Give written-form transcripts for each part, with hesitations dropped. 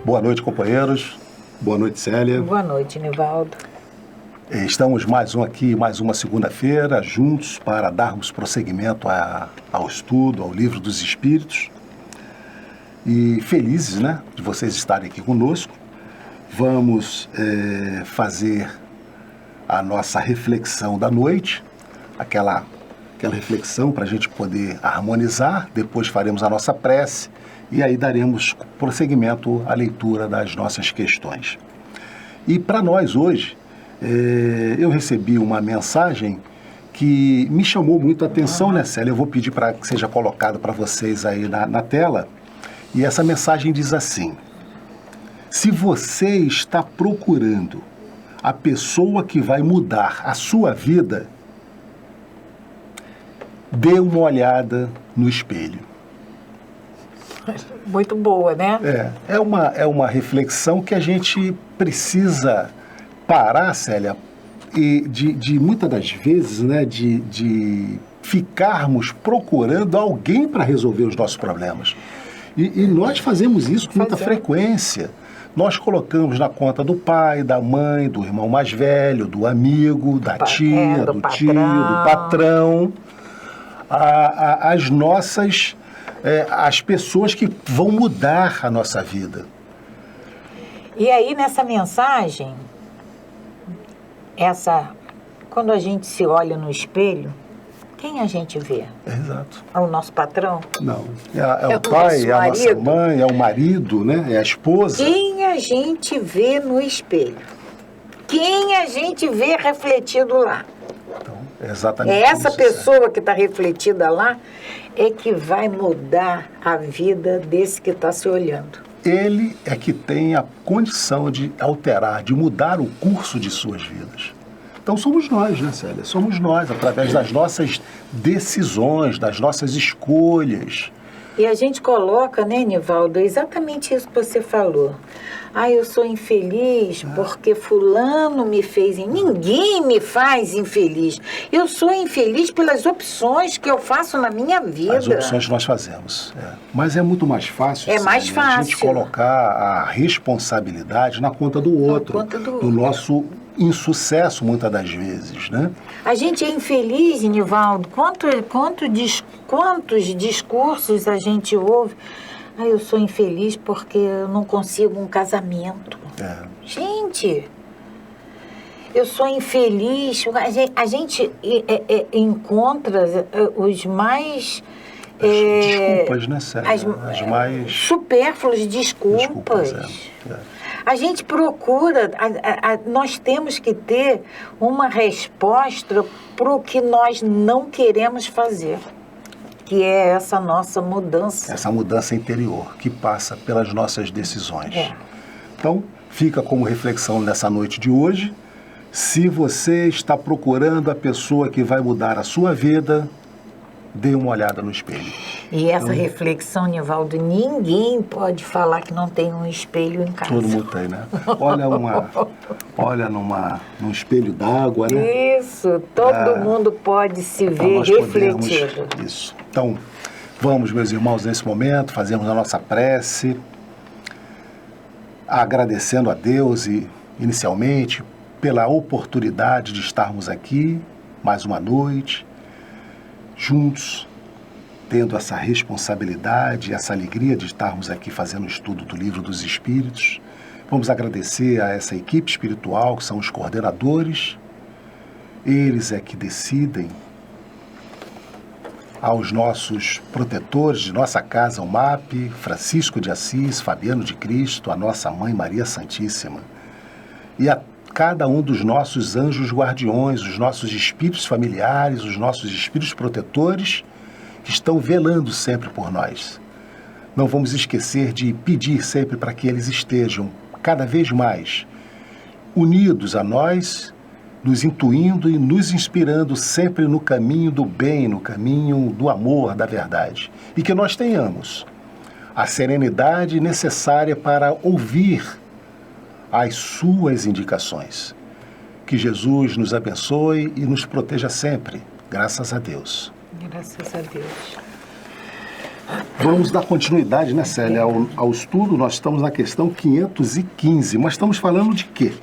Boa noite, companheiros. Boa noite, Célia. Boa noite, Nivaldo. Estamos mais uma segunda-feira, juntos para darmos prosseguimento ao estudo, ao Livro dos Espíritos. E felizes, de vocês estarem aqui conosco. Vamos fazer a nossa reflexão da noite, aquela reflexão para a gente poder harmonizar. Depois faremos a nossa prece e aí daremos prosseguimento à leitura das nossas questões. E para nós hoje, eu recebi uma mensagem que me chamou muito a atenção, né, Célia? Eu vou pedir para que seja colocado para vocês aí na tela. E essa mensagem diz assim: se você está procurando a pessoa que vai mudar a sua vida, dê uma olhada no espelho. Muito boa, né? É uma reflexão que a gente precisa parar, Célia, e de muitas das vezes, de ficarmos procurando alguém para resolver os nossos problemas. E nós fazemos isso com muita frequência. Nós colocamos na conta do pai, da mãe, do irmão mais velho, do amigo, da tia, do tio, do patrão, as nossas, as pessoas que vão mudar a nossa vida. E aí, nessa mensagem, quando a gente se olha no espelho, quem a gente vê? Exato. É o nosso patrão? Não. É o pai, é a nossa mãe, é o marido, é a esposa. Quem a gente vê no espelho? Quem a gente vê refletido lá? Então, exatamente. Essa pessoa que está refletida lá é que vai mudar a vida desse que está se olhando. Ele é que tem a condição de alterar, de mudar o curso de suas vidas. Então somos nós, né, Célia? Somos nós, através das nossas decisões, das nossas escolhas. E a gente coloca, né, Nivaldo, exatamente isso que você falou. Eu sou infeliz porque fulano me fez... Ninguém me faz infeliz. Eu sou infeliz pelas opções que eu faço na minha vida. As opções que nós fazemos. Mas é muito mais fácil, mais fácil a gente colocar a responsabilidade na conta do outro, do nosso insucesso, muitas das vezes, né? A gente é infeliz, Nivaldo. Quantos discursos a gente ouve? Eu sou infeliz porque eu não consigo um casamento. Gente, eu sou infeliz. A gente encontra os mais... desculpas, né, Sérgio? As mais... supérfluas desculpas. A gente procura, nós temos que ter uma resposta para o que nós não queremos fazer, que é essa nossa mudança. Essa mudança interior, que passa pelas nossas decisões. Então, fica como reflexão nessa noite de hoje: se você está procurando a pessoa que vai mudar a sua vida, dê uma olhada no espelho. E essa reflexão, Nivaldo, ninguém pode falar que não tem um espelho em casa. Todo mundo tem, né? Olha num espelho d'água, né? Isso, todo mundo pode se ver refletido. Isso. Então, vamos, meus irmãos, nesse momento, fazermos a nossa prece, agradecendo a Deus inicialmente pela oportunidade de estarmos aqui mais uma noite, juntos, tendo essa responsabilidade, essa alegria de estarmos aqui fazendo o estudo do Livro dos Espíritos. Vamos agradecer a essa equipe espiritual, que são os coordenadores. Eles é que decidem, aos nossos protetores de nossa casa, o MAP, Francisco de Assis, Fabiano de Cristo, a nossa Mãe Maria Santíssima. E a cada um dos nossos anjos guardiões, os nossos espíritos familiares, os nossos espíritos protetores, que estão velando sempre por nós. Não vamos esquecer de pedir sempre para que eles estejam cada vez mais unidos a nós, nos intuindo e nos inspirando sempre no caminho do bem, no caminho do amor, da verdade. E que nós tenhamos a serenidade necessária para ouvir as suas indicações. Que Jesus nos abençoe e nos proteja sempre. Graças a Deus. Graças a Deus. Vamos dar continuidade, né, Célia, ao estudo. Nós estamos na questão 515, mas estamos falando de quê?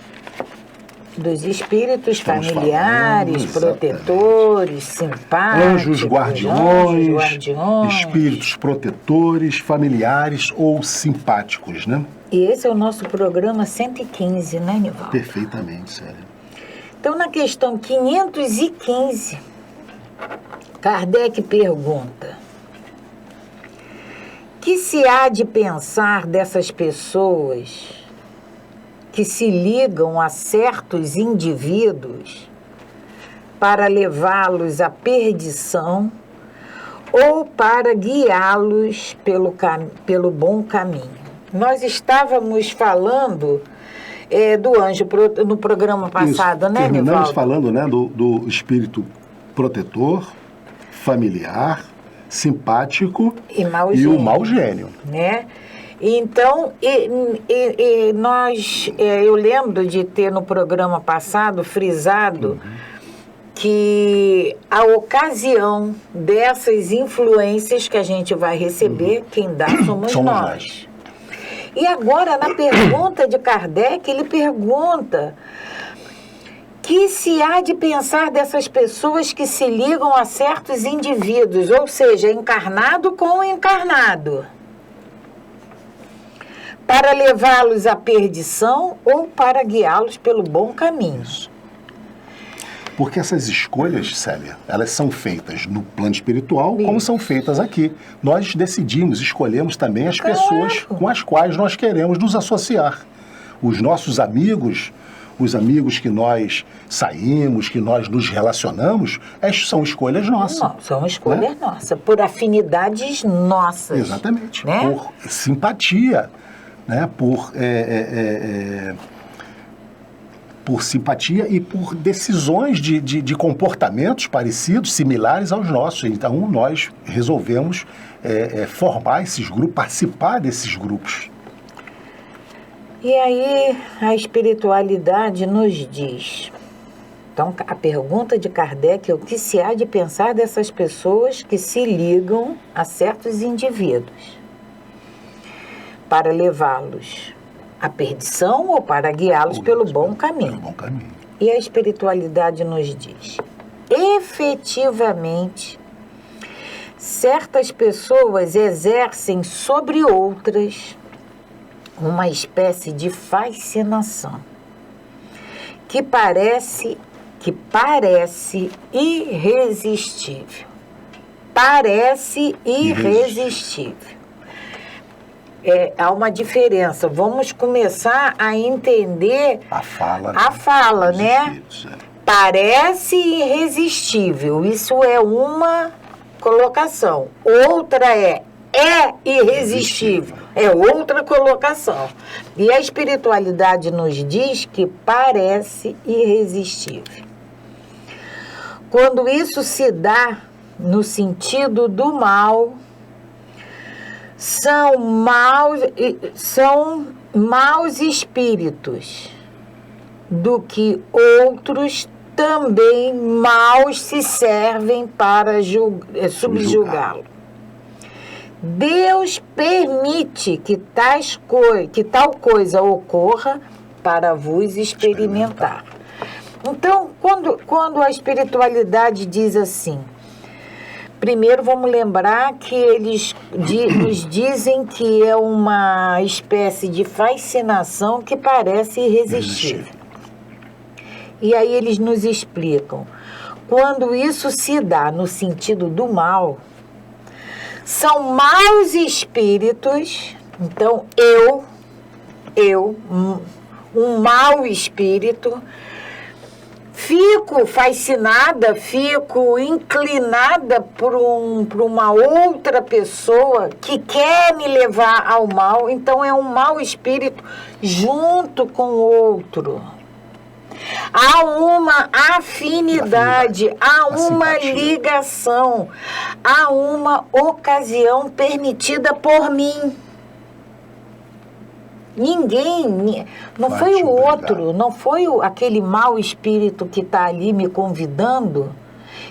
Dos espíritos familiares, protetores, simpáticos. Anjos guardiões, espíritos protetores, familiares ou simpáticos, né? E esse é o nosso programa 115, né, Nivaldo? Perfeitamente, Célia. Então, na questão 515, Kardec pergunta: que se há de pensar dessas pessoas que se ligam a certos indivíduos para levá-los à perdição ou para guiá-los pelo bom caminho? Nós estávamos falando do anjo no programa passado, isso, né, terminamos Nivaldo? falando, né, do espírito protetor, familiar, simpático e o mau gênio. Né? Então, eu lembro de ter no programa passado frisado que a ocasião dessas influências que a gente vai receber, quem dá somos nós. E agora, na pergunta de Kardec, ele pergunta: que se há de pensar dessas pessoas que se ligam a certos indivíduos, ou seja, encarnado com encarnado, para levá-los à perdição ou para guiá-los pelo bom caminho? Porque essas escolhas, Célia, elas são feitas no plano espiritual, como são feitas aqui. Nós decidimos, escolhemos também as pessoas com as quais nós queremos nos associar. Os nossos amigos, os amigos que nós saímos, que nós nos relacionamos, são escolhas nossas. Não, são escolhas nossas, por afinidades nossas. Exatamente, né? Por simpatia, né? Por simpatia e por decisões de comportamentos parecidos, similares aos nossos. Então, nós resolvemos formar esses grupos, participar desses grupos. E aí, a espiritualidade nos diz... Então, a pergunta de Kardec é: o que se há de pensar dessas pessoas que se ligam a certos indivíduos para levá-los à perdição ou para guiá-los pelo bom caminho? E a espiritualidade nos diz: efetivamente, certas pessoas exercem sobre outras uma espécie de fascinação que parece irresistível. Parece irresistível. Há uma diferença. Vamos começar a entender a fala, né? Parece irresistível. Isso é uma colocação. Outra é irresistível. É outra colocação. E a espiritualidade nos diz que parece irresistível. Quando isso se dá no sentido do mal, são maus espíritos, do que outros também maus se servem para subjugá-lo. Deus permite que tal coisa ocorra para vos experimentar. Então, quando a espiritualidade diz assim, primeiro vamos lembrar que eles nos dizem que é uma espécie de fascinação que parece irresistível. E aí eles nos explicam: quando isso se dá no sentido do mal, são maus espíritos. Então, um mau espírito, fico fascinada, fico inclinada por uma outra pessoa que quer me levar ao mal. Então, é um mau espírito junto com o outro. Há uma afinidade, há uma ligação, há uma ocasião permitida por mim. Ninguém, não foi o outro, não foi aquele mau espírito que está ali me convidando.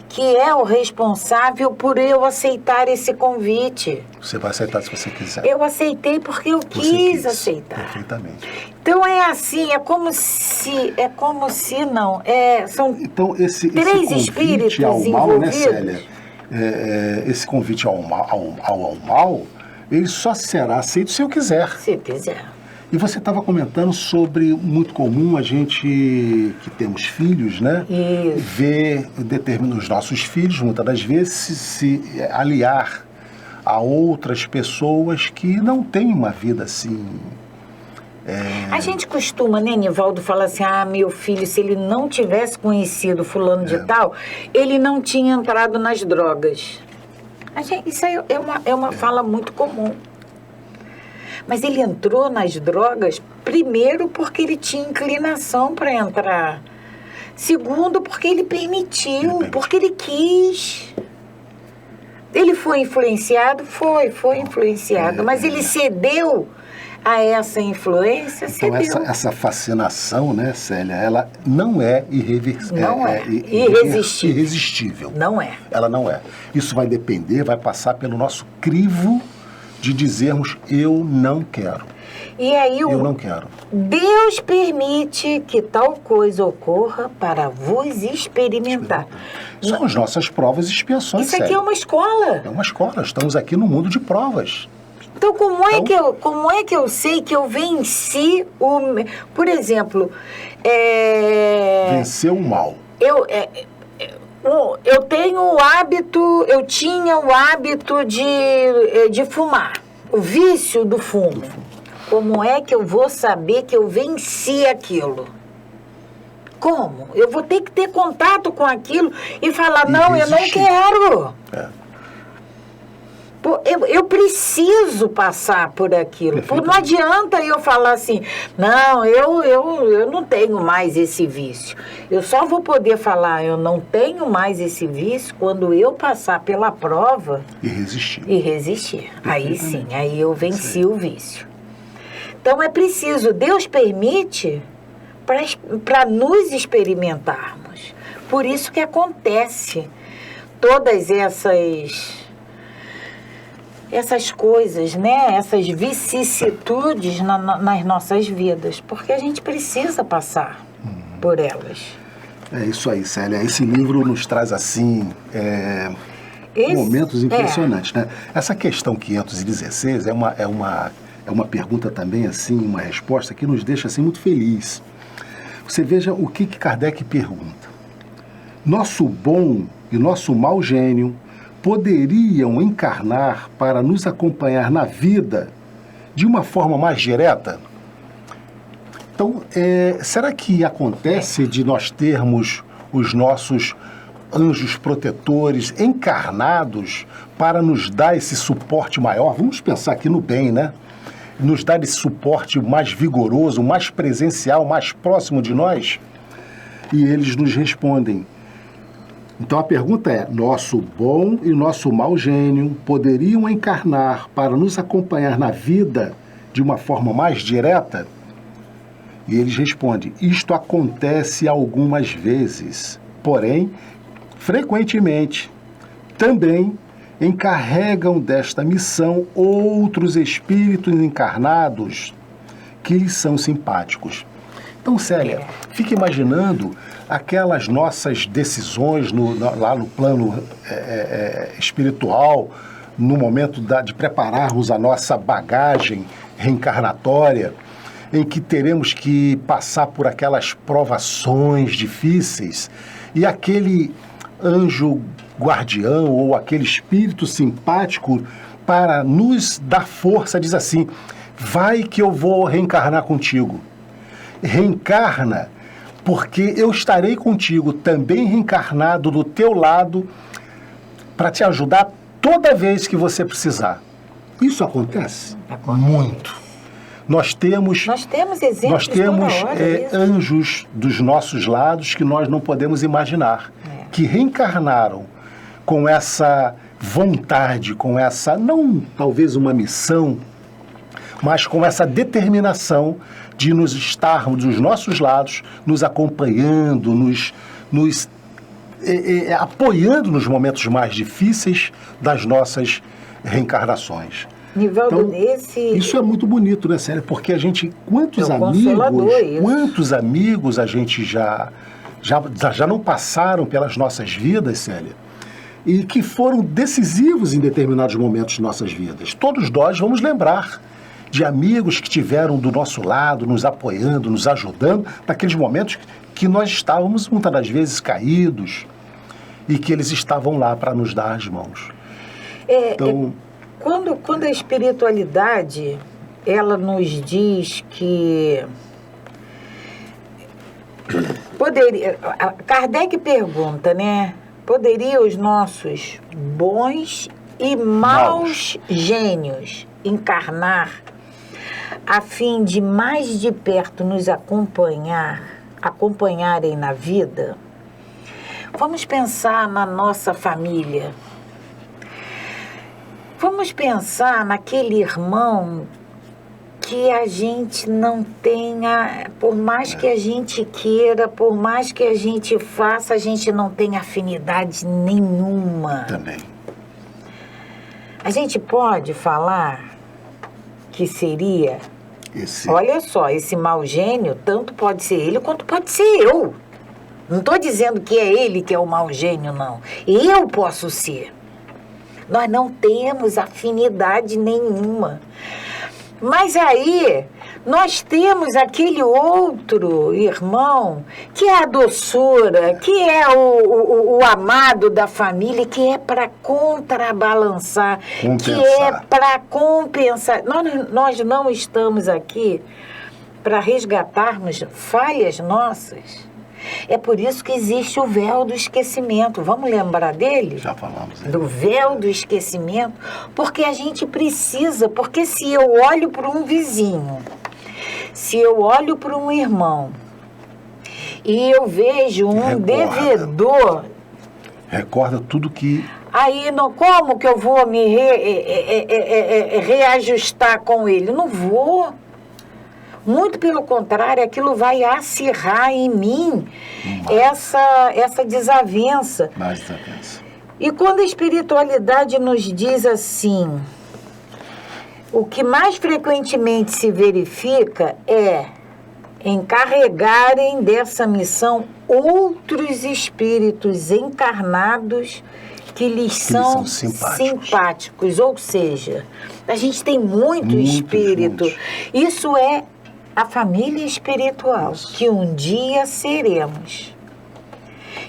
que é o responsável por eu aceitar esse convite. Você vai aceitar se você quiser. Eu aceitei porque eu quis aceitar. Perfeitamente. Então é assim, são então, esse três espíritos ao mal, envolvidos. Né, Célia? Esse convite ao mal, ele só será aceito se eu quiser. Se quiser. E você estava comentando sobre, muito comum, a gente que temos filhos, né? Isso. Ver os nossos filhos, muitas das vezes, se aliar a outras pessoas que não têm uma vida assim. A gente costuma, né, Nivaldo, falar assim, meu filho, se ele não tivesse conhecido fulano de tal, ele não tinha entrado nas drogas. Isso aí é uma fala muito comum. Mas ele entrou nas drogas, primeiro, porque ele tinha inclinação para entrar. Segundo, porque ele permitiu, porque ele quis. Ele foi influenciado? Foi influenciado. Mas ele cedeu a essa influência, então, essa fascinação, né, Célia, ela não é irresistível. Não é. Ela não é. Isso vai depender, vai passar pelo nosso crivo de dizermos, eu não quero. E aí eu não quero. Deus permite que tal coisa ocorra para vos experimentar. São as nossas provas e expiações. Isso aqui é uma escola. É uma escola. Estamos aqui no mundo de provas. Então, como é que eu sei que eu venci o... Por exemplo... Vencer o mal. Eu tinha o hábito de fumar. O vício do fumo. Como é que eu vou saber que eu venci aquilo? Como? Eu vou ter que ter contato com aquilo e falar, não, eu não quero. Eu preciso passar por aquilo. Não adianta eu falar assim, não, eu não tenho mais esse vício. Eu só vou poder falar, eu não tenho mais esse vício quando eu passar pela prova e resistir. Aí sim, aí eu venci o vício. Então é preciso, Deus permite para nos experimentarmos. Por isso que acontece todas essas coisas, né? Essas vicissitudes nas nossas vidas, porque a gente precisa passar por elas. É isso aí, Célia. Esse livro nos traz, assim, momentos impressionantes, né? Essa questão 516 é uma pergunta também, assim, uma resposta que nos deixa, assim, muito feliz. Você veja o que Kardec pergunta. Nosso bom e nosso mau gênio poderiam encarnar para nos acompanhar na vida de uma forma mais direta? Então, será que acontece de nós termos os nossos anjos protetores encarnados para nos dar esse suporte maior? Vamos pensar aqui no bem, né? Nos dar esse suporte mais vigoroso, mais presencial, mais próximo de nós? E eles nos respondem. Então a pergunta é, nosso bom e nosso mau gênio poderiam encarnar para nos acompanhar na vida de uma forma mais direta? E eles respondem, isto acontece algumas vezes, porém, frequentemente, também encarregam desta missão outros espíritos encarnados que lhes são simpáticos. Então, Célia, fica imaginando aquelas nossas decisões lá no plano espiritual, no momento de prepararmos a nossa bagagem reencarnatória, em que teremos que passar por aquelas provações difíceis, e aquele anjo guardião ou aquele espírito simpático para nos dar força diz assim, vai que eu vou reencarnar contigo. Reencarna, porque eu estarei contigo também reencarnado do teu lado para te ajudar toda vez que você precisar. Isso acontece? Muito. Nós temos exemplos, nós temos anjos dos nossos lados que nós não podemos imaginar, que reencarnaram com essa vontade, com essa, não talvez uma missão, mas com essa determinação de nos estarmos dos nossos lados, nos acompanhando, nos apoiando nos momentos mais difíceis das nossas reencarnações. Nivaldo, então, isso é muito bonito, né, Célia? Porque a gente, quantos amigos a gente já não passaram pelas nossas vidas, Célia, e que foram decisivos em determinados momentos de nossas vidas. Todos nós vamos lembrar de amigos que tiveram do nosso lado, nos apoiando, nos ajudando, naqueles momentos que nós estávamos, muitas das vezes, caídos, e que eles estavam lá para nos dar as mãos. Então, quando a espiritualidade, ela nos diz que poderia... Kardec pergunta, né? Poderia os nossos bons e maus gênios encarnar a fim de mais de perto nos acompanharem na vida? Vamos pensar na nossa família. Vamos pensar naquele irmão que a gente não tenha, por mais que a gente queira, por mais que a gente faça, a gente não tem afinidade nenhuma. Também. A gente pode falar que seria... Olha só, esse mau gênio, tanto pode ser ele quanto pode ser eu. Não estou dizendo que é ele que é o mau gênio, não. Eu posso ser. Nós não temos afinidade nenhuma. Mas aí, nós temos aquele outro irmão que é a doçura, que é o amado da família, que é para contrabalançar, que é para compensar. Nós não estamos aqui para resgatarmos falhas nossas. É por isso que existe o véu do esquecimento. Vamos lembrar dele? Já falamos. Do véu do esquecimento. Porque a gente precisa, porque se eu olho para um vizinho, se eu olho para um irmão e eu vejo um devedor... Recorda tudo que... Aí, como que eu vou me reajustar com ele? Não vou. Muito pelo contrário, aquilo vai acirrar em mim essa desavença. Mais desavença. E quando a espiritualidade nos diz assim, o que mais frequentemente se verifica é encarregarem dessa missão outros espíritos encarnados que lhes são simpáticos. Ou seja, a gente tem muito espírito. Juntos. Isso é a família espiritual, que um dia seremos.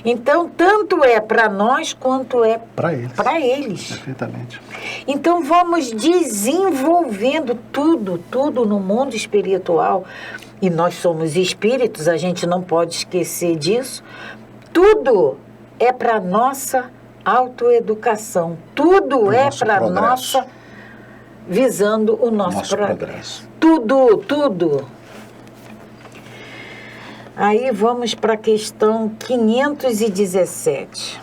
Então, tanto é para nós quanto é para eles. Perfeitamente. Então, vamos desenvolvendo tudo no mundo espiritual. E nós somos espíritos, a gente não pode esquecer disso. Tudo é para nossa autoeducação. Tudo é para nossa... visando o nosso progresso. Tudo. Aí vamos para a questão 517.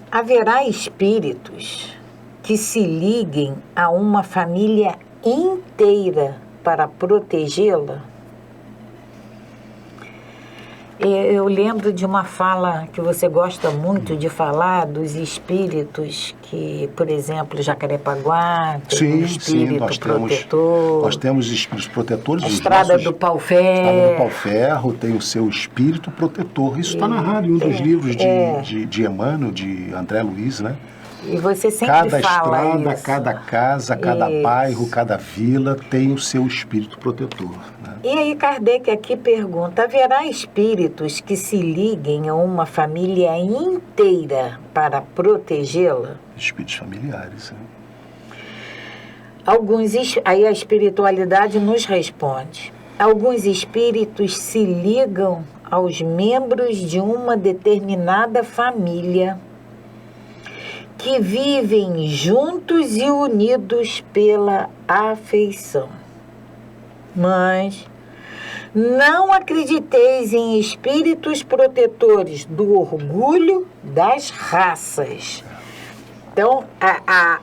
Haverá espíritos que se liguem a uma família inteira para protegê-la? Eu lembro de uma fala que você gosta muito de falar, dos espíritos que, por exemplo, Jacarepaguá, tem um espírito protetor. Nós temos espíritos protetores. A Estrada do Pau-Ferro tem o seu espírito protetor. Isso está narrado em um dos livros de Emmanuel, de André Luiz, né? E você sempre fala estrada, isso. cada casa, cada bairro, cada vila tem o seu espírito protetor. Né? E aí Kardec aqui pergunta, haverá espíritos que se liguem a uma família inteira para protegê-la? Espíritos familiares, né? Aí a espiritualidade nos responde. Alguns espíritos se ligam aos membros de uma determinada família que vivem juntos e unidos pela afeição. Mas não acrediteis em espíritos protetores do orgulho das raças. Então,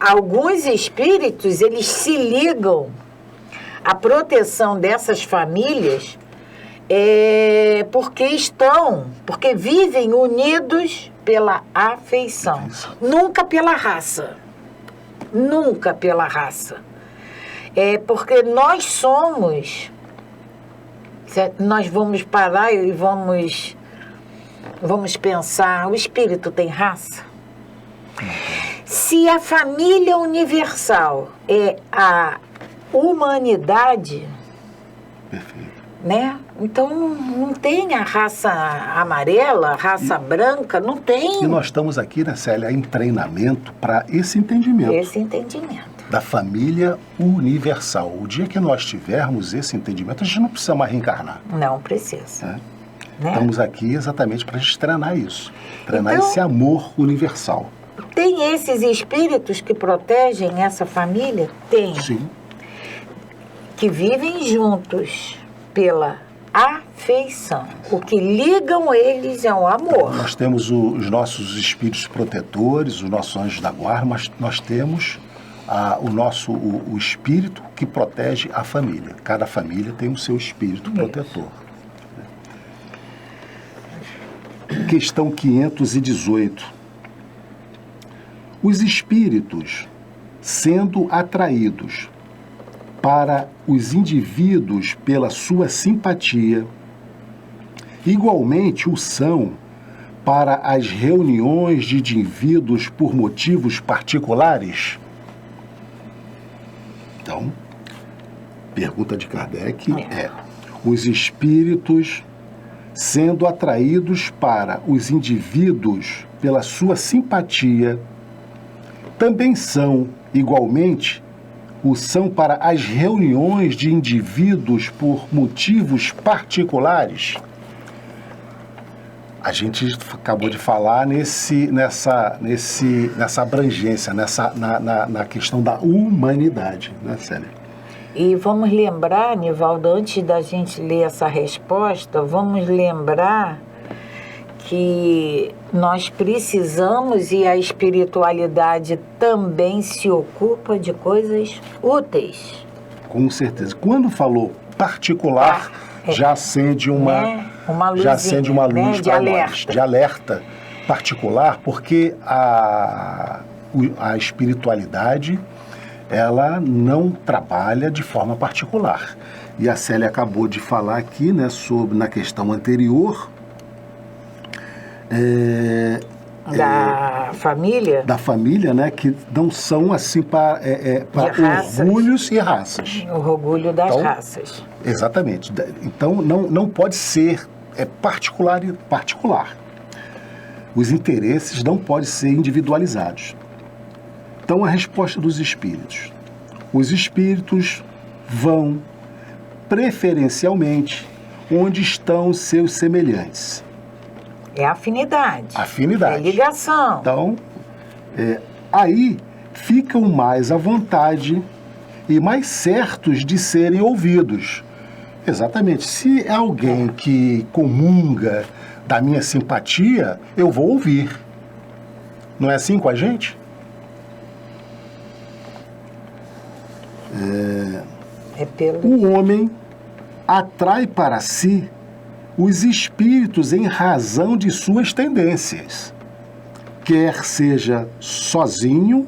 alguns espíritos, eles se ligam à proteção dessas famílias porque vivem unidos pela afeição, nunca pela raça. Nunca pela raça. Porque nós vamos parar e vamos pensar, o espírito tem raça? Se a família universal é a humanidade, perfeito, né? Então não tem a raça amarela, a raça branca, não tem. E nós estamos aqui, né, Célia, em treinamento para esse entendimento. Esse entendimento. Da família universal. O dia que nós tivermos esse entendimento, a gente não precisa mais reencarnar. Não precisa. Né? Né? Estamos aqui exatamente para a gente treinar isso. Treinar então, esse amor universal. Tem esses espíritos que protegem essa família? Tem. Sim. Que vivem juntos pela afeição. O que ligam eles é o amor. Nós temos os nossos espíritos protetores, os nossos anjos da guarda, mas nós temos o espírito que protege a família. Cada família tem o seu espírito protetor. Questão 518. Os espíritos, sendo atraídos para os indivíduos pela sua simpatia, igualmente o são para as reuniões de indivíduos por motivos particulares? Então, pergunta de Kardec os espíritos, sendo atraídos para os indivíduos pela sua simpatia, também são, igualmente, são para as reuniões de indivíduos por motivos particulares? A gente acabou de falar nessa abrangência, na questão da humanidade, né, Célia? E vamos lembrar, Nivaldo, antes da gente ler essa resposta, vamos lembrar que nós precisamos, e a espiritualidade também se ocupa de coisas úteis. Com certeza. Quando falou particular, já acende uma luzinha, já acende uma luz para nós, de alerta particular, porque a espiritualidade, ela não trabalha de forma particular. E a Célia acabou de falar aqui, né, na questão anterior, da família? Da família, né? Que não são assim para orgulhos e raças. O orgulho das raças. Exatamente. Então não pode ser particular. Os interesses não podem ser individualizados. Então a resposta dos espíritos. Os espíritos vão preferencialmente onde estão seus semelhantes. É afinidade. Afinidade. É ligação. Então, aí ficam mais à vontade e mais certos de serem ouvidos. Exatamente. Se é alguém que comunga da minha simpatia, eu vou ouvir. Não é assim com a gente? O homem atrai para si os espíritos em razão de suas tendências, quer esteja sozinho,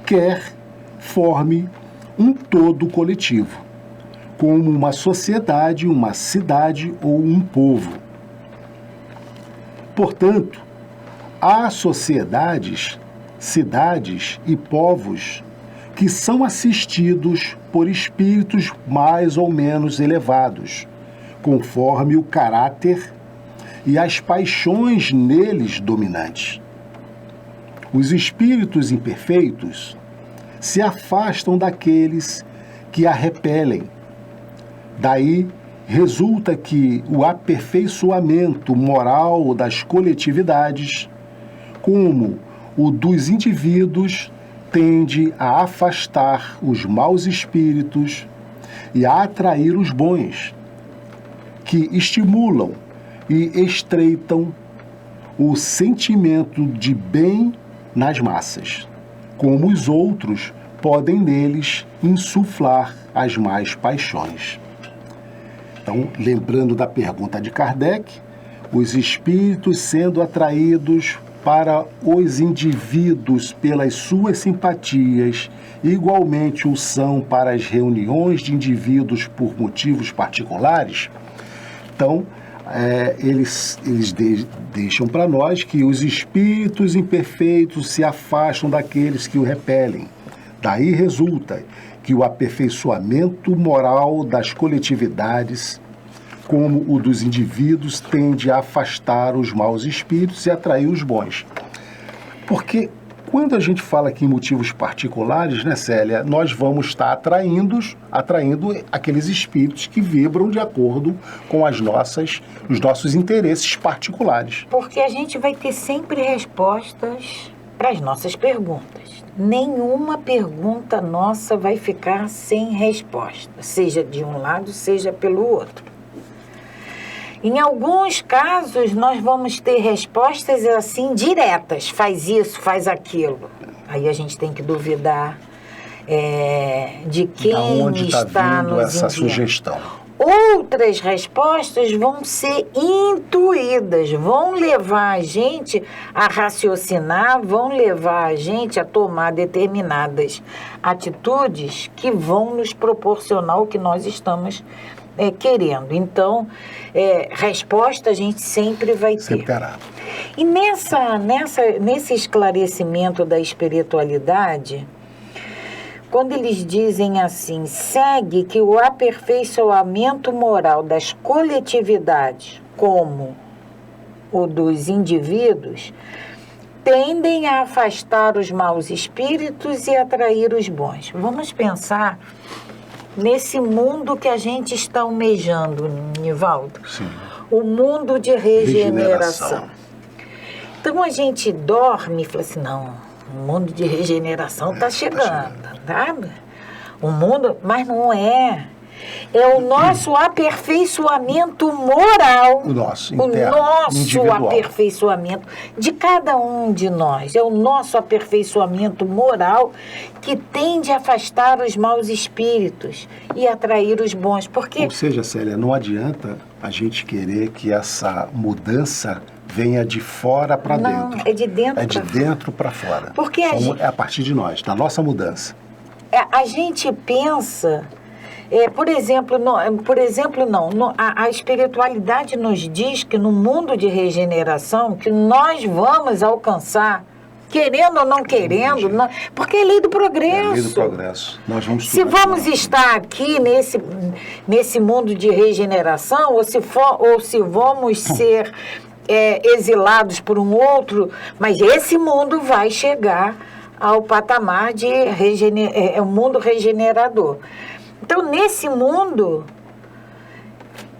quer forme um todo coletivo, como uma sociedade, uma cidade ou um povo. Portanto, há sociedades, cidades e povos que são assistidos por espíritos mais ou menos elevados, conforme o caráter e as paixões neles dominantes. Os espíritos imperfeitos se afastam daqueles que a repelem. Daí resulta que o aperfeiçoamento moral das coletividades, como o dos indivíduos, tende a afastar os maus espíritos e a atrair os bons, que estimulam e estreitam o sentimento de bem nas massas, como os outros podem neles insuflar as más paixões. Então, lembrando da pergunta de Kardec, os espíritos sendo atraídos para os indivíduos pelas suas simpatias, igualmente o são para as reuniões de indivíduos por motivos particulares. Então, eles deixam para nós que os espíritos imperfeitos se afastam daqueles que o repelem. Daí resulta que o aperfeiçoamento moral das coletividades, como o dos indivíduos, tende a afastar os maus espíritos e atrair os bons. Porque quando a gente fala aqui em motivos particulares, né, Célia, nós vamos estar atraindo aqueles espíritos que vibram de acordo com os nossos interesses particulares. Porque a gente vai ter sempre respostas para as nossas perguntas. Nenhuma pergunta nossa vai ficar sem resposta, seja de um lado, seja pelo outro. Em alguns casos, nós vamos ter respostas assim diretas, faz isso, faz aquilo. Aí a gente tem que duvidar de quem onde está vindo nos essa enviando. sugestão. Outras respostas vão ser intuídas, vão levar a gente a raciocinar, vão levar a gente a tomar determinadas atitudes que vão nos proporcionar o que nós estamos querendo. Então, resposta a gente sempre vai ter. Sempre terá. E nesse esclarecimento da espiritualidade, quando eles dizem assim, segue que o aperfeiçoamento moral das coletividades, como o dos indivíduos, tendem a afastar os maus espíritos e atrair os bons. Vamos pensar nesse mundo que a gente está almejando, Nivaldo. Sim. O mundo de regeneração. Então a gente dorme e fala assim, não, o mundo de regeneração está chegando, sabe? O mundo, mas não é. É o nosso aperfeiçoamento moral. O nosso individual. Aperfeiçoamento de cada um de nós. É o nosso aperfeiçoamento moral que tende a afastar os maus espíritos e atrair os bons. Porque... Ou seja, Célia, não adianta a gente querer que essa mudança venha de fora para dentro. É de dentro É de dentro para fora. Porque é a partir de nós, da nossa mudança. A gente pensa... a espiritualidade nos diz que no mundo de regeneração, que nós vamos alcançar, querendo ou não querendo, porque é lei do progresso. É lei do progresso. Nós vamos se vamos estar aqui nesse mundo de regeneração, ou se vamos ser exilados por um outro, mas esse mundo vai chegar ao patamar de um mundo regenerador. Então, nesse mundo,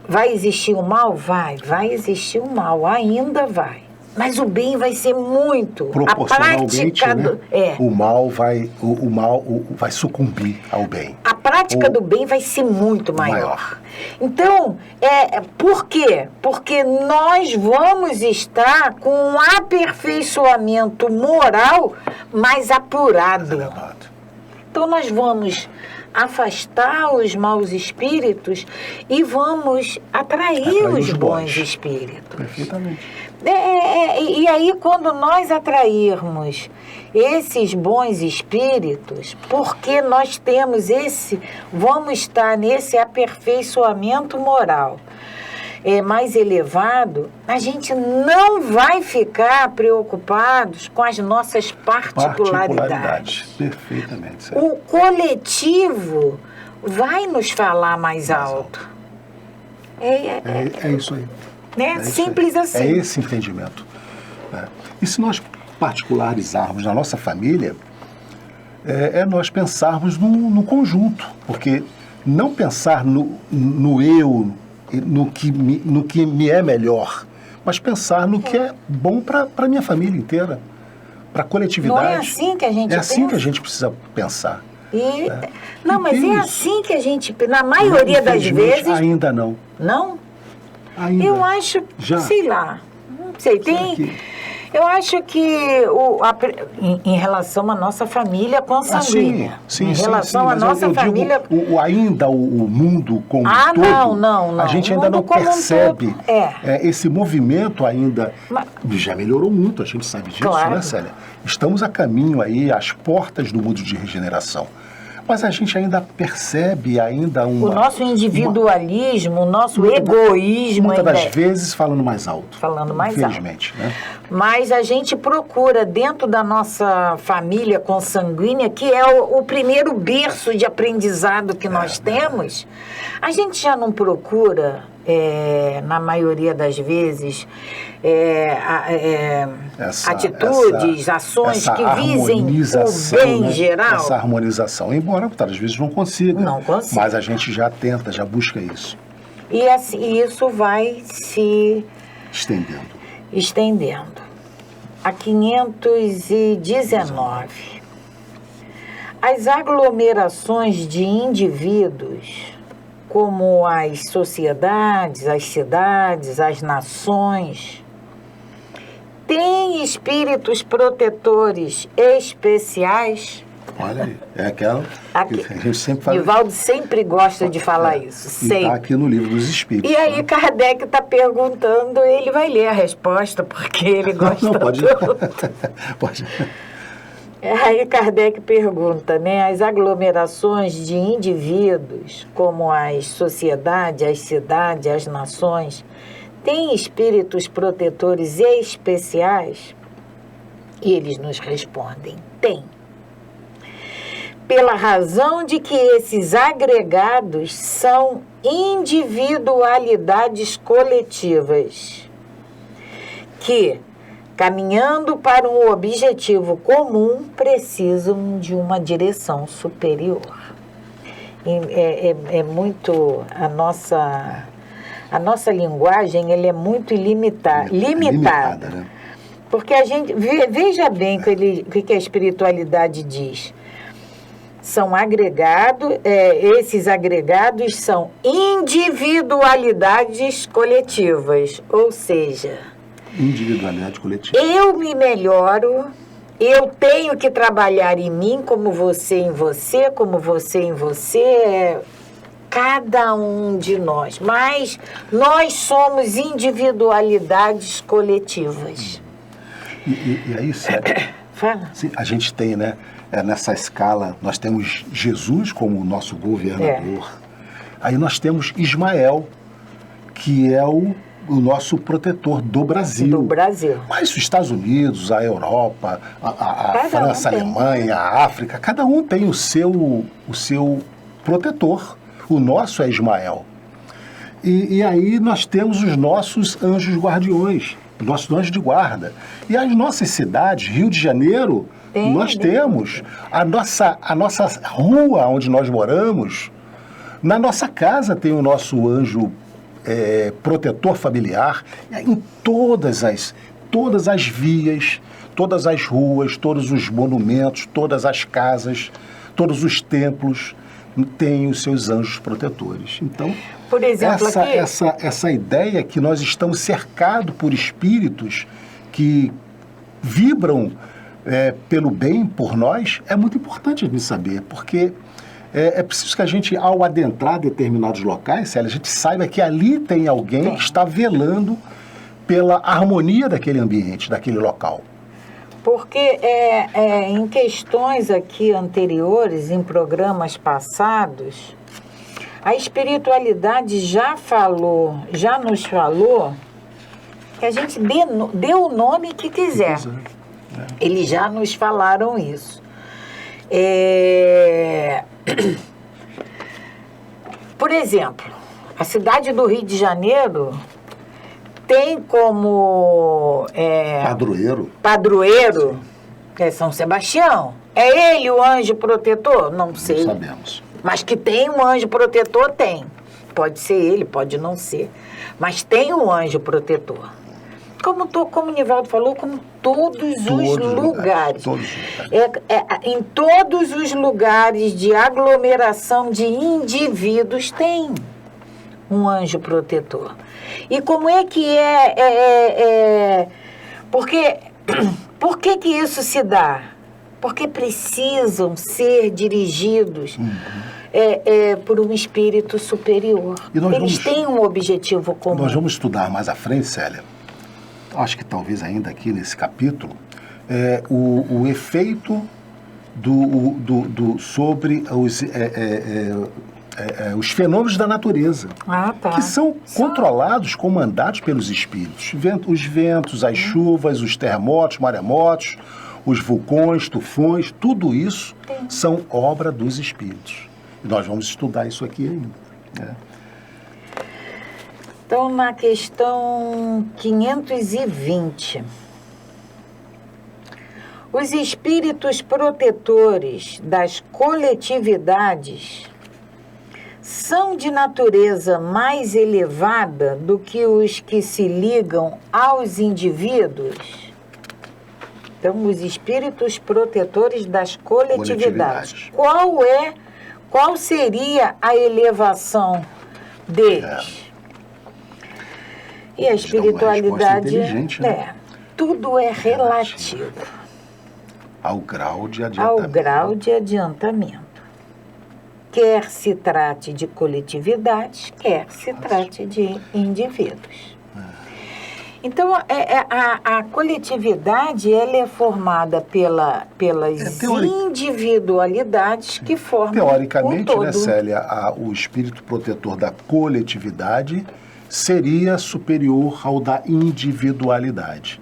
vai existir o mal? Vai existir o mal, ainda vai. Mas o bem vai ser muito. Proporcionalmente, o mal vai sucumbir ao bem. A prática do bem vai ser muito maior. Então, por quê? Porque nós vamos estar com um aperfeiçoamento moral mais apurado. Então, nós vamos afastar os maus espíritos e vamos atrair os bons espíritos. Perfeitamente. E aí, quando nós atrairmos esses bons espíritos, porque nós temos vamos estar nesse aperfeiçoamento moral mais elevado, a gente não vai ficar preocupados com as nossas particularidades. Perfeitamente. Certo. O coletivo vai nos falar mais alto. É isso aí. Né? Simples assim. É esse entendimento. E se nós particularizarmos na nossa família, nós pensarmos no conjunto, porque não pensar no eu, no que me é melhor, mas pensar no que é bom para a minha família inteira, para a coletividade. Não é assim que a gente pensa? É assim que a gente precisa pensar. Não, mas é assim que a gente... Na maioria das vezes... Ainda não. Não? Ainda. Eu acho, sei lá, não sei, Eu acho que em relação à nossa família consanguínea. Sim, em relação à nossa família. Digo, ainda o mundo como um todo. Não. A gente ainda não percebe esse movimento ainda. Já melhorou muito, a gente sabe disso, claro. Né, Célia? Estamos a caminho aí, às portas do mundo de regeneração. Mas a gente ainda percebe ainda o nosso individualismo, o nosso egoísmo. Muitas das vezes falando mais alto. Infelizmente, né? Mas a gente procura, dentro da nossa família consanguínea, que é o primeiro berço de aprendizado que nós temos, a gente já não procura, na maioria das vezes, atitudes, ações que visem o bem geral. Essa harmonização, embora às vezes não consiga. Mas a gente já tenta, já busca isso. E assim, isso vai se estendendo. A 519. As aglomerações de indivíduos, como as sociedades, as cidades, as nações, têm espíritos protetores especiais. Olha aí, é aquela que a gente sempre fala. Nivaldo sempre gosta de falar isso, sempre. Está aqui no Livro dos Espíritos. E aí Kardec está perguntando, ele vai ler a resposta, porque ele gosta Pode. Aí Kardec pergunta, né? As aglomerações de indivíduos, como as sociedades, as cidades, as nações, têm espíritos protetores especiais? E eles nos respondem, tem. Pela razão de que esses agregados são individualidades coletivas, que, caminhando para um objetivo comum, precisam de uma direção superior. É muito... A nossa linguagem ela é muito limitada. Né? Porque a gente... Veja bem o que a espiritualidade diz. São agregados, esses agregados são individualidades coletivas, ou seja... Individualidade coletiva. Eu me melhoro, eu tenho que trabalhar em mim, como você em você, como você em você, cada um de nós. Mas nós somos individualidades coletivas. E aí, Sérgio, fala. A gente tem, né, nessa escala, nós temos Jesus como o nosso governador. Aí nós temos Ismael, que é o nosso protetor do Brasil. Mas os Estados Unidos, a Europa, a França, a Alemanha, a África, cada um tem o seu protetor. O nosso é Ismael. E aí nós temos os nossos anjos guardiões, os nossos anjos de guarda. E as nossas cidades, Rio de Janeiro, nós temos a nossa rua onde nós moramos, na nossa casa tem o nosso anjo protetor familiar, em todas as vias, todas as ruas, todos os monumentos, todas as casas, todos os templos têm os seus anjos protetores. Então, por exemplo, essa ideia que nós estamos cercados por espíritos que vibram pelo bem por nós é muito importante a gente saber, porque é preciso que a gente, ao adentrar determinados locais, Célia, a gente saiba que ali tem alguém que está velando pela harmonia daquele ambiente, daquele local. Porque em questões aqui anteriores, em programas passados, a espiritualidade já nos falou que a gente dê o nome que quiser. Eles já nos falaram isso. Por exemplo, a cidade do Rio de Janeiro tem como padroeiro São Sebastião. É ele o anjo protetor? Não sei. Não sabemos. Mas que tem um anjo protetor, tem. Pode ser ele, pode não ser. Mas tem um anjo protetor. Como o Nivaldo falou, como todos os lugares. Em todos os lugares de aglomeração de indivíduos tem um anjo protetor. E como é que porque Por que isso se dá? Porque precisam ser dirigidos por um espírito superior. Eles têm um objetivo comum. Nós vamos estudar mais à frente, Célia, acho que talvez ainda aqui nesse capítulo, o efeito sobre os fenômenos da natureza, que são controlados, comandados pelos espíritos. Os ventos, as chuvas, os terremotos, maremotos, os vulcões, tufões, tudo isso são obra dos espíritos. E nós vamos estudar isso aqui ainda. Então, na questão 520, os espíritos protetores das coletividades são de natureza mais elevada do que os que se ligam aos indivíduos? Então, os espíritos protetores das coletividades. Qual seria a elevação deles? E a espiritualidade, né? Tudo é relativo. Ao grau de adiantamento. Ao grau de adiantamento. Quer se trate de coletividades, quer se trate de indivíduos. Então, a coletividade ela é formada pelas individualidades que formam teoricamente, o todo. Né, Célia, o espírito protetor da coletividade seria superior ao da individualidade.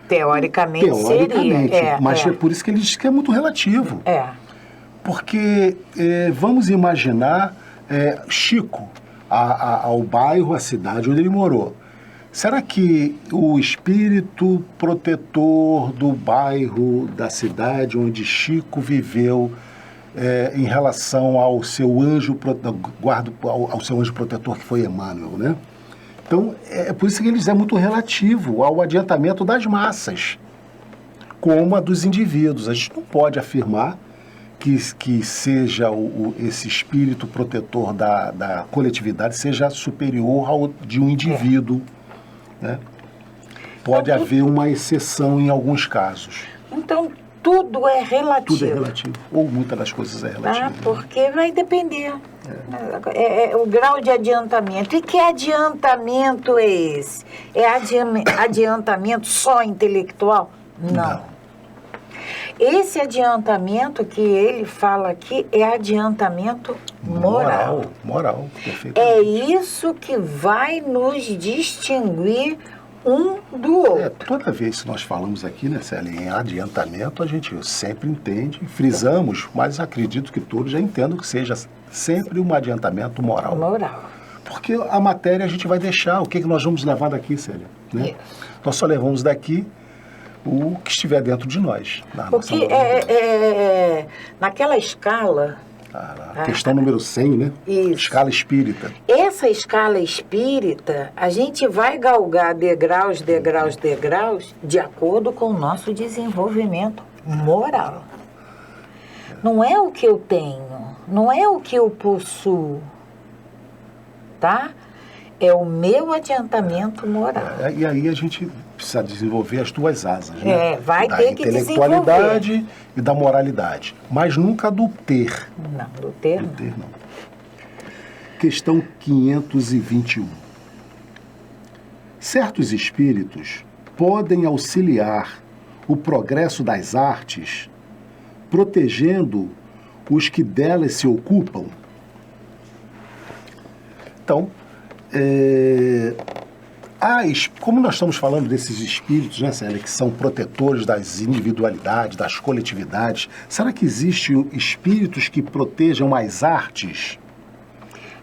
Teoricamente seria. Mas é por isso que ele diz que é muito relativo. Porque vamos imaginar Chico, ao bairro, à cidade onde ele morou. Será que o espírito protetor do bairro, da cidade onde Chico viveu, em relação ao seu anjo ao seu anjo protetor, que foi Emmanuel, né? Então, é por isso que ele diz, é muito relativo ao adiantamento das massas, como a dos indivíduos. A gente não pode afirmar que seja esse espírito protetor da coletividade seja superior ao de um indivíduo. Né? Pode haver uma exceção em alguns casos. Então, tudo é relativo. Tudo é relativo. Ou muitas das coisas é relativo. Porque vai depender. O grau de adiantamento. E que adiantamento é esse? É adiantamento só intelectual? Não. Esse adiantamento que ele fala aqui é adiantamento moral. Moral, perfeito. É isso que vai nos distinguir um do outro. Toda vez que nós falamos aqui, né, Célia, em adiantamento, a gente sempre entende, frisamos, mas acredito que todos já entendam que seja sempre um adiantamento moral. Porque a matéria a gente vai deixar, o que nós vamos levar daqui, Célia? Né? Nós só levamos daqui o que estiver dentro de nós. Porque naquela escala... A questão número 100, né? Isso. Escala espírita. Essa escala espírita, a gente vai galgar degraus, de acordo com o nosso desenvolvimento moral. Não é o que eu tenho, não é o que eu possuo, tá? É o meu adiantamento moral. E aí a gente precisa desenvolver as duas asas, né? Vai ter que desenvolver. Da intelectualidade e da moralidade. Mas nunca do ter. Não, do ter não. Questão 521. Certos espíritos podem auxiliar o progresso das artes, protegendo os que delas se ocupam? Então, como nós estamos falando desses espíritos, né, Célia, que são protetores das individualidades, das coletividades, será que existem espíritos que protejam as artes?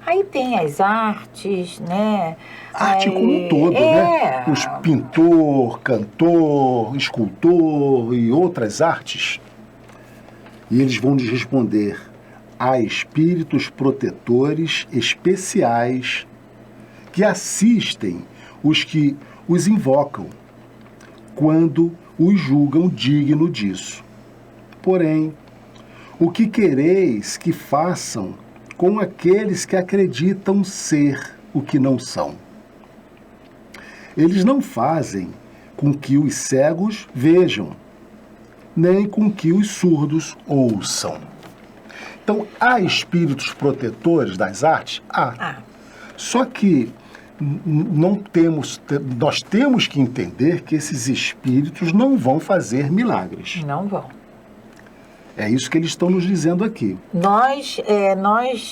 Aí tem as artes, né? Arte como um todo, né? Os pintor, cantor, escultor e outras artes. E eles vão nos responder: há espíritos protetores especiais que assistem os que os invocam, quando os julgam digno disso. Porém, o que quereis que façam com aqueles que acreditam ser o que não são? Eles não fazem com que os cegos vejam, nem com que os surdos ouçam. Então, há espíritos protetores das artes? Há. Só que nós temos que entender que esses espíritos não vão fazer milagres. Não vão. É isso que eles estão nos dizendo aqui. Nós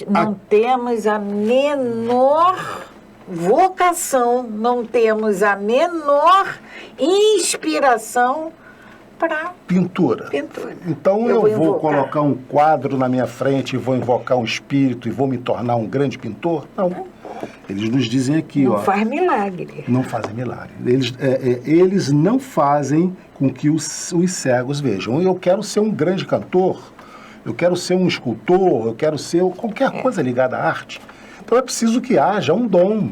não temos a menor vocação, não temos a menor inspiração para pintura. Então eu vou colocar um quadro na minha frente e vou invocar um espírito e vou me tornar um grande pintor? Não. Eles nos dizem aqui, não faz milagre. Não fazem milagre. Eles não fazem com que os cegos vejam. Eu quero ser um grande cantor, eu quero ser um escultor, eu quero ser qualquer coisa ligada à arte. Então é preciso que haja um dom,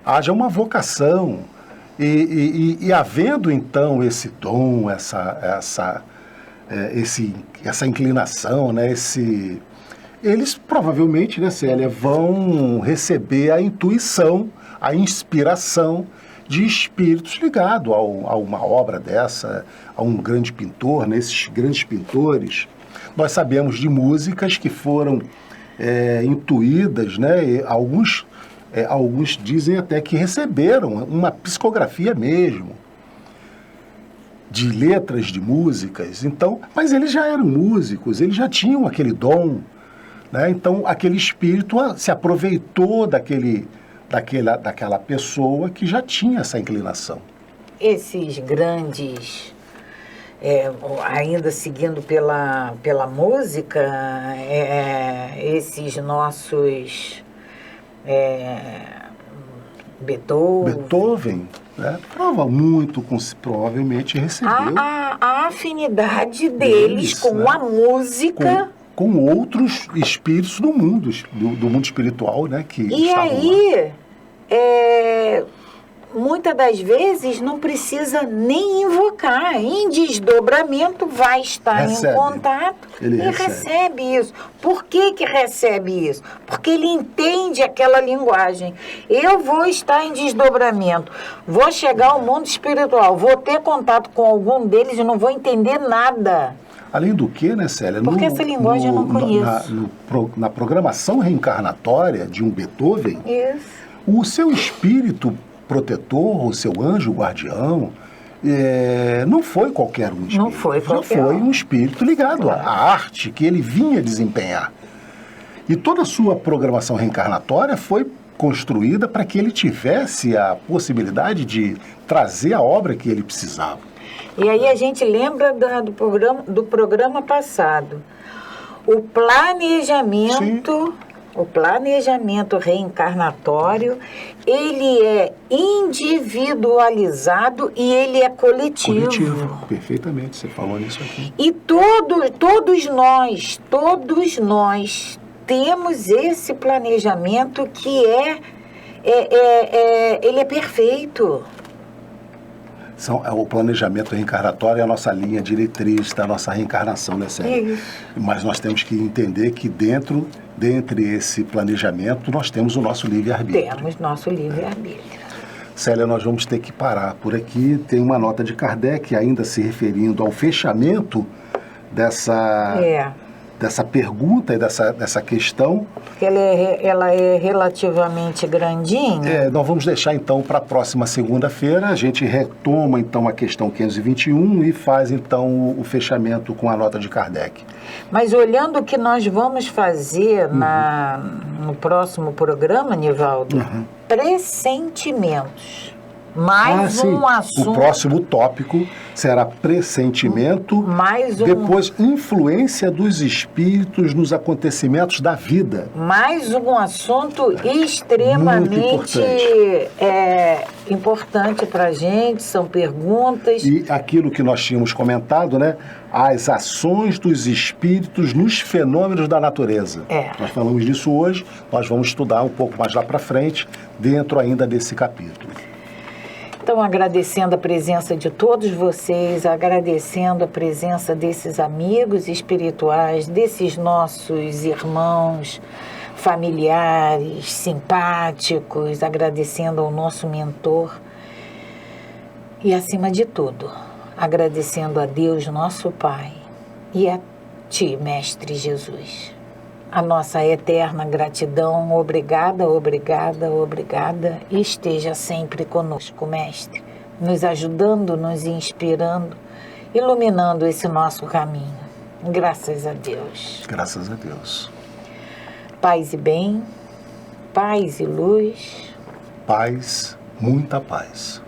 haja uma vocação. E havendo então esse dom, essa inclinação, né, eles provavelmente, né, Célia, vão receber a intuição, a inspiração de espíritos ligados a uma obra dessa, a um grande pintor, né, esses grandes pintores. Nós sabemos de músicas que foram intuídas, né, alguns dizem até que receberam uma psicografia mesmo, de letras de músicas. Então, mas eles já eram músicos, eles já tinham aquele dom, né? Então, aquele espírito se aproveitou daquela pessoa que já tinha essa inclinação. Esses grandes, ainda seguindo pela música, esses nossos... Beethoven, né? Provavelmente recebeu a afinidade deles com, né, a música, com outros espíritos do mundo espiritual, né? E aí, muitas das vezes não precisa nem invocar, em desdobramento vai estar em contato e recebe isso. Por que recebe isso? Porque ele entende aquela linguagem. Eu vou estar em desdobramento, vou chegar ao mundo espiritual, vou ter contato com algum deles e não vou entender nada. Além do que, né, Célia? Porque essa linguagem eu não conheço. Na programação reencarnatória de um Beethoven, o seu espírito protetor, o seu anjo guardião, não foi qualquer um espírito. Não foi qualquer Já foi um espírito ligado à arte que ele vinha desempenhar. E toda a sua programação reencarnatória foi construída para que ele tivesse a possibilidade de trazer a obra que ele precisava. E aí a gente lembra do programa passado. O planejamento... Sim. O planejamento reencarnatório, ele é individualizado e ele é coletivo. Coletivo, perfeitamente, você falou nisso aqui. E todos nós temos esse planejamento que ele é perfeito. O planejamento reencarnatório é a nossa linha diretriz da nossa reencarnação, né, Célia? Mas nós temos que entender que dentre esse planejamento nós temos o nosso livre-arbítrio. Temos nosso livre-arbítrio. Célia, nós vamos ter que parar por aqui. Tem uma nota de Kardec ainda se referindo ao fechamento dessa pergunta e dessa questão. Porque ela é relativamente grandinha. Nós vamos deixar então para a próxima segunda-feira. A gente retoma então a questão 521 e faz então o fechamento com a nota de Kardec. Mas olhando o que nós vamos fazer no próximo programa, Nivaldo, pressentimentos. Um assunto. O próximo tópico será pressentimento, depois influência dos espíritos nos acontecimentos da vida. Mais um assunto extremamente importante para a gente, são perguntas. E aquilo que nós tínhamos comentado, né? As ações dos espíritos nos fenômenos da natureza. Nós falamos disso hoje, nós vamos estudar um pouco mais lá para frente, dentro ainda desse capítulo. Então, agradecendo a presença de todos vocês, agradecendo a presença desses amigos espirituais, desses nossos irmãos, familiares, simpáticos, agradecendo ao nosso mentor. E acima de tudo, agradecendo a Deus, nosso Pai, e a Ti, Mestre Jesus. A nossa eterna gratidão, obrigada, obrigada, obrigada, e esteja sempre conosco, Mestre, nos ajudando, nos inspirando, iluminando esse nosso caminho. Graças a Deus. Graças a Deus. Paz e bem, paz e luz. Paz, muita paz.